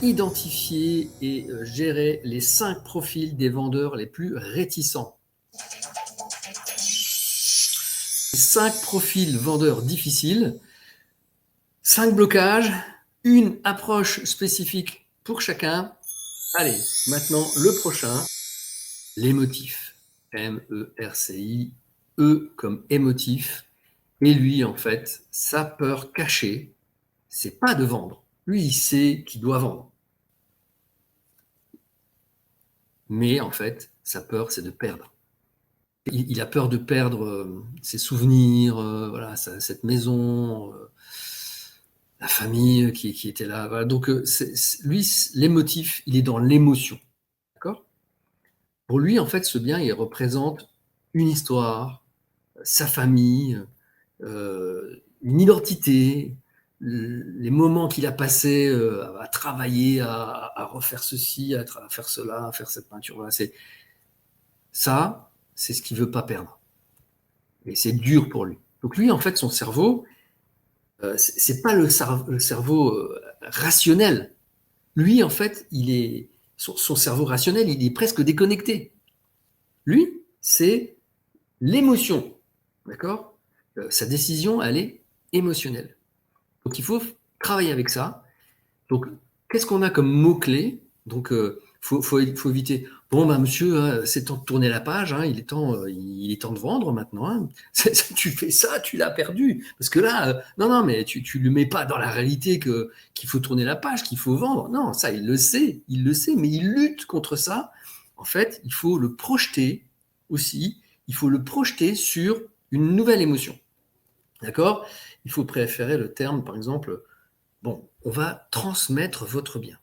identifier et gérer les 5 profils des vendeurs les plus réticents. Les 5 profils vendeurs difficiles, 5 blocages, une approche spécifique pour chacun. Allez, maintenant le prochain, l'émotif. M-E-R-C-I, E comme émotif. Et lui, en fait, sa peur cachée, c'est pas de vendre. Lui, il sait qu'il doit vendre. Mais en fait, sa peur, c'est de perdre. Il a peur de perdre ses souvenirs, voilà, cette maison, la famille qui était là. Voilà. Donc, lui, l'émotif, il est dans l'émotion. D'accord? Pour lui, en fait, ce bien, il représente une histoire, sa famille, une identité, les moments qu'il a passés à travailler, à refaire ceci, à faire cela, à faire cette peinture-là. Ça, c'est ce qu'il ne veut pas perdre. Et c'est dur pour lui. Donc lui, en fait, son cerveau, c'est pas le cerveau rationnel. Lui, en fait, son cerveau rationnel, il est presque déconnecté. Lui, c'est l'émotion. D'accord? Sa décision, elle est émotionnelle. Donc il faut travailler avec ça. Donc, qu'est-ce qu'on a comme mots-clés? Donc, faut éviter. Bon, bah, monsieur, hein, c'est temps de tourner la page, hein, il est temps de vendre maintenant. Hein. Tu fais ça, tu l'as perdu. Parce que là, non, mais tu ne le mets pas dans la réalité qu'il faut tourner la page, qu'il faut vendre. Non, ça, il le sait, mais il lutte contre ça. En fait, il faut le projeter aussi, il faut le projeter sur une nouvelle émotion. D'accord? Il faut préférer le terme, par exemple, bon, on va transmettre votre bien.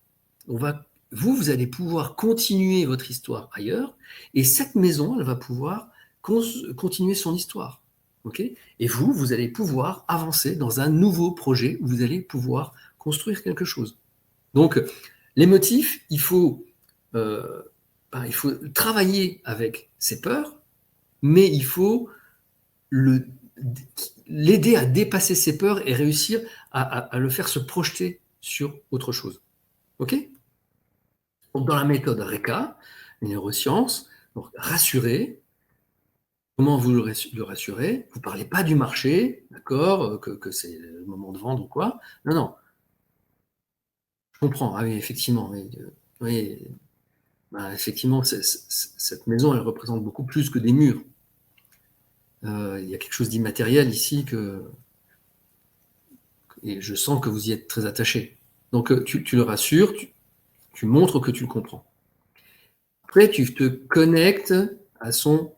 Vous allez pouvoir continuer votre histoire ailleurs, et cette maison, elle va pouvoir continuer son histoire. Okay? Et vous allez pouvoir avancer dans un nouveau projet où vous allez pouvoir construire quelque chose. Donc, les motifs, il faut travailler avec ses peurs, mais il faut l'aider à dépasser ses peurs et réussir à le faire se projeter sur autre chose. OK? Donc, dans la méthode RECA, les neurosciences, donc rassurer. Comment vous le rassurez? Vous ne parlez pas du marché, d'accord, que c'est le moment de vendre ou quoi. Non, non. Je comprends. Ah oui, effectivement. Oui, bah, effectivement, cette maison, elle représente beaucoup plus que des murs. Il y a quelque chose d'immatériel ici et je sens que vous y êtes très attaché. Donc, tu le rassures, tu montres que tu le comprends. Après, tu te connectes à son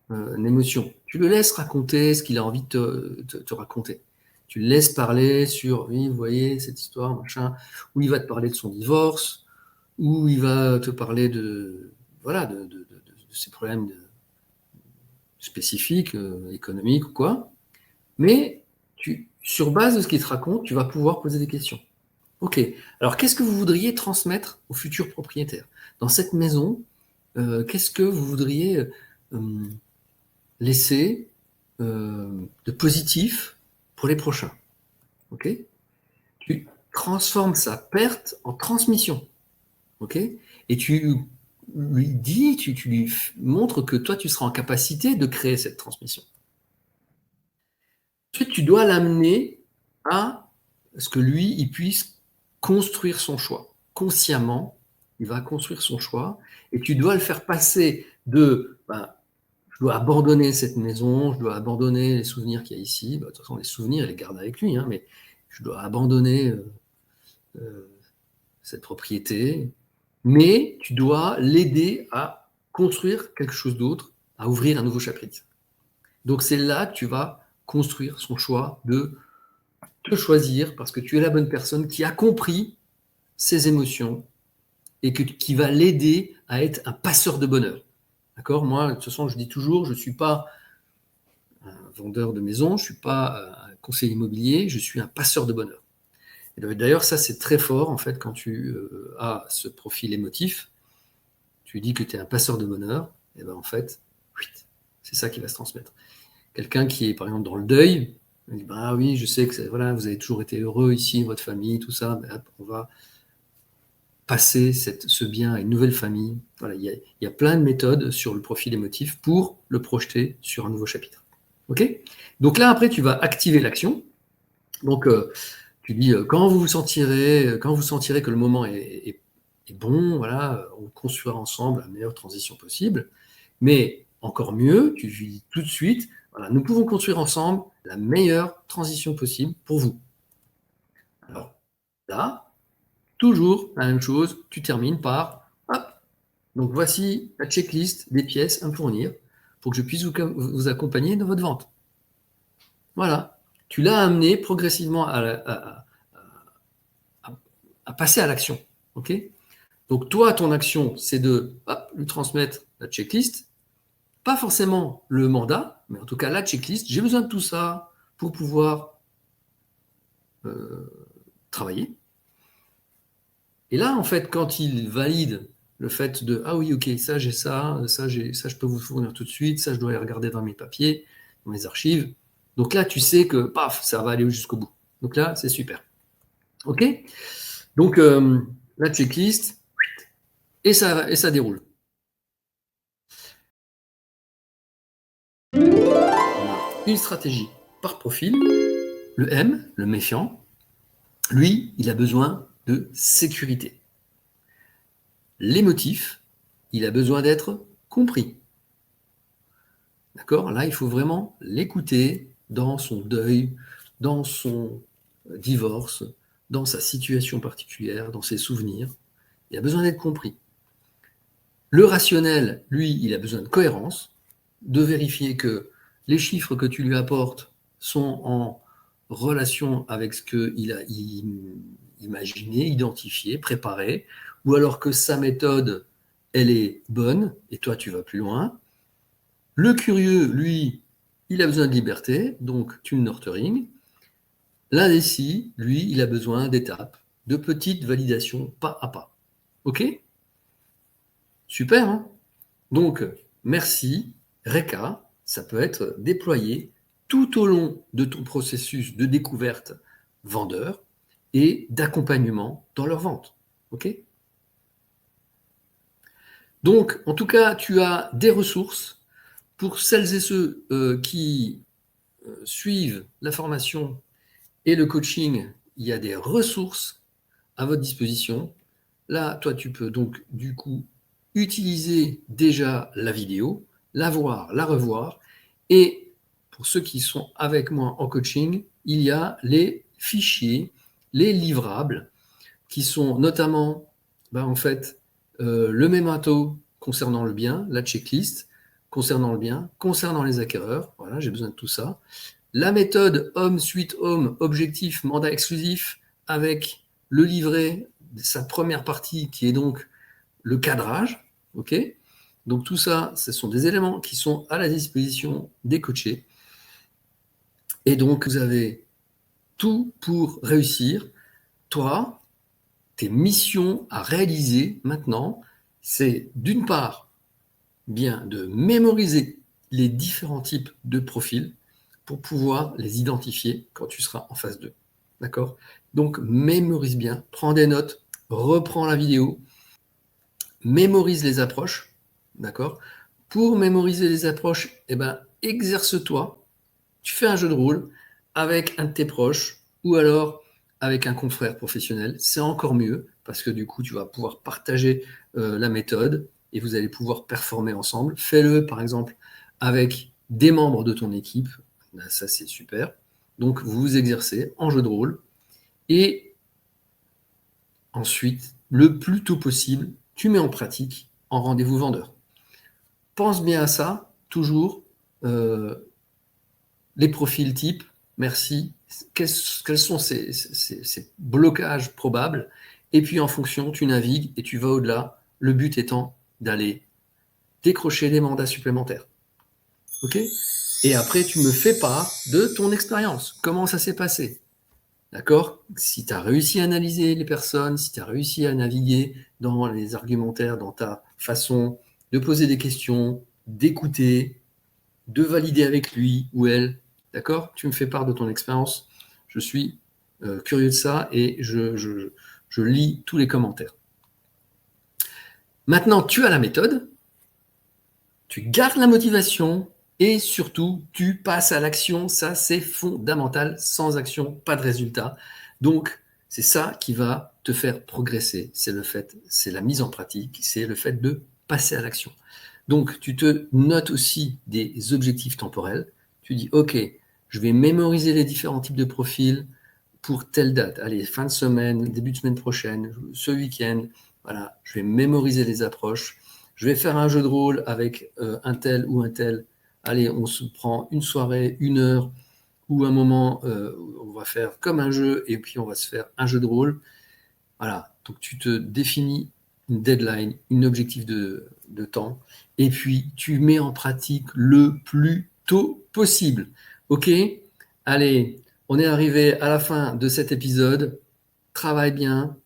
émotion. Tu le laisses raconter ce qu'il a envie de te raconter. Tu le laisses parler sur, oui, vous voyez, cette histoire, machin, où il va te parler de son divorce, où il va te parler voilà, de ses problèmes spécifiques, économiques ou quoi. Mais sur base de ce qu'il te raconte, tu vas pouvoir poser des questions. Ok, alors qu'est-ce que vous voudriez transmettre aux futurs propriétaires? Dans cette maison, qu'est-ce que vous voudriez laisser de positif pour les prochains? Ok? Tu transformes sa perte en transmission. Ok? Et tu lui dis, tu lui montres que toi, tu seras en capacité de créer cette transmission. Ensuite, tu dois l'amener à ce que lui, il puisse construire son choix. Consciemment, il va construire son choix et tu dois le faire passer de je dois abandonner cette maison, je dois abandonner les souvenirs qu'il y a ici. De toute façon, les souvenirs, il les garde avec lui, hein, mais je dois abandonner cette propriété. Mais tu dois l'aider à construire quelque chose d'autre, à ouvrir un nouveau chapitre. Donc c'est là que tu vas construire son choix de te choisir parce que tu es la bonne personne qui a compris ses émotions et qui va l'aider à être un passeur de bonheur. D'accord? Moi, de toute façon, je dis toujours, je ne suis pas un vendeur de maison, je ne suis pas un conseiller immobilier, je suis un passeur de bonheur. Et d'ailleurs, ça, c'est très fort, en fait, quand tu as ce profil émotif, tu dis que tu es un passeur de bonheur, et bien en fait, c'est ça qui va se transmettre. Quelqu'un qui est, par exemple, dans le deuil, il dit, bah oui, je sais que voilà, vous avez toujours été heureux ici, votre famille, tout ça, mais hop, on va passer ce bien à une nouvelle famille. Voilà, il y a plein de méthodes sur le profil émotif pour le projeter sur un nouveau chapitre. OK? Donc là, après, tu vas activer l'action. Donc, tu dis, quand vous sentirez que le moment est bon, voilà, on construira ensemble la meilleure transition possible. Mais encore mieux, tu dis tout de suite, voilà, nous pouvons construire ensemble la meilleure transition possible pour vous. Alors là, toujours la même chose, tu termines par, hop, donc voici la checklist des pièces à me fournir pour que je puisse vous accompagner dans votre vente. Voilà, tu l'as amené progressivement à passer à l'action. Ok? Donc toi, ton action, c'est de lui transmettre la checklist, pas forcément le mandat, mais en tout cas la checklist. J'ai besoin de tout ça pour pouvoir travailler. Et là, en fait, quand il valide le fait de ah oui, ok, ça j'ai ça, ça je peux vous fournir tout de suite, ça je dois aller regarder dans mes papiers, dans mes archives. Donc là, tu sais que paf, ça va aller jusqu'au bout. Donc là, c'est super. Ok? Donc la checklist et ça déroule. On a une stratégie par profil. Le M, le méfiant, lui, il a besoin de sécurité. L'émotif, il a besoin d'être compris. D'accord? Là, il faut vraiment l'écouter dans son deuil, dans son divorce, dans sa situation particulière, dans ses souvenirs. Il a besoin d'être compris. Le rationnel, lui, il a besoin de cohérence, de vérifier que les chiffres que tu lui apportes sont en relation avec ce qu'il a imaginé, identifié, préparé, ou alors que sa méthode, elle est bonne, et toi, tu vas plus loin. Le curieux, lui, il a besoin de liberté, donc tu le nurturing. L'indécis, lui, il a besoin d'étapes, de petites validations, pas à pas. OK? Super, hein? Donc, merci, RECA, ça peut être déployé tout au long de ton processus de découverte vendeur et d'accompagnement dans leur vente. OK? Donc, en tout cas, tu as des ressources pour celles et ceux qui suivent la formation et le coaching. Il y a des ressources à votre disposition. Là, toi, tu peux donc, du coup, utiliser déjà la vidéo, la voir, la revoir. Et pour ceux qui sont avec moi en coaching, il y a les fichiers, les livrables, qui sont notamment, en fait, le mémento concernant le bien, la checklist concernant le bien, concernant les acquéreurs. Voilà, j'ai besoin de tout ça. La méthode Home, Suite Home, objectif, mandat exclusif, avec le livret, sa première partie qui est donc le cadrage. OK? Donc tout ça, ce sont des éléments qui sont à la disposition des coachés. Et donc vous avez tout pour réussir. Toi, tes missions à réaliser maintenant, c'est d'une part, bien de mémoriser les différents types de profils pour pouvoir les identifier quand tu seras en phase 2. D'accord? Donc, mémorise bien, prends des notes, reprends la vidéo, mémorise les approches. D'accord? Pour mémoriser les approches, exerce-toi. Tu fais un jeu de rôle avec un de tes proches ou alors avec un confrère professionnel. C'est encore mieux parce que du coup, tu vas pouvoir partager la méthode et vous allez pouvoir performer ensemble. Fais-le, par exemple, avec des membres de ton équipe. Ça, c'est super. Donc, vous vous exercez en jeu de rôle. Et ensuite, le plus tôt possible, tu mets en pratique en rendez-vous vendeur. Pense bien à ça, toujours. Les profils types, merci. Quels sont ces blocages probables? Et puis en fonction, tu navigues et tu vas au-delà. Le but étant d'aller décrocher des mandats supplémentaires. OK? Et après, tu me fais part de ton expérience. Comment ça s'est passé? D'accord? Si tu as réussi à analyser les personnes, si tu as réussi à naviguer dans les argumentaires, dans ta façon de poser des questions, d'écouter, de valider avec lui ou elle. D'accord? Tu me fais part de ton expérience. Je suis curieux de ça et je lis tous les commentaires. Maintenant, tu as la méthode, tu gardes la motivation et surtout, tu passes à l'action. Ça, c'est fondamental. Sans action, pas de résultat. Donc, c'est ça qui va te faire progresser. C'est la mise en pratique, c'est le fait de passer à l'action. Donc, tu te notes aussi des objectifs temporels. Tu dis, OK, je vais mémoriser les différents types de profils pour telle date. Allez, fin de semaine, début de semaine prochaine, ce week-end. Voilà, je vais mémoriser les approches. Je vais faire un jeu de rôle avec un tel ou un tel. Allez, on se prend une soirée, une heure, ou un moment, on va faire comme un jeu, et puis on va se faire un jeu de rôle. Voilà, donc tu te définis une deadline, un objectif de temps, et puis tu mets en pratique le plus tôt possible. OK? Allez, on est arrivé à la fin de cet épisode. Travaille bien,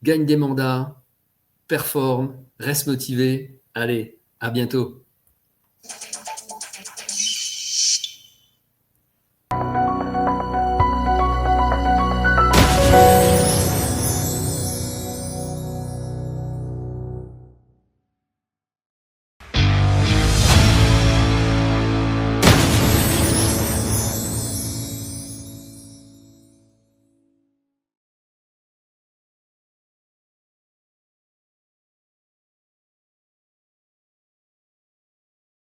gagne des mandats, performe, reste motivé. Allez, à bientôt.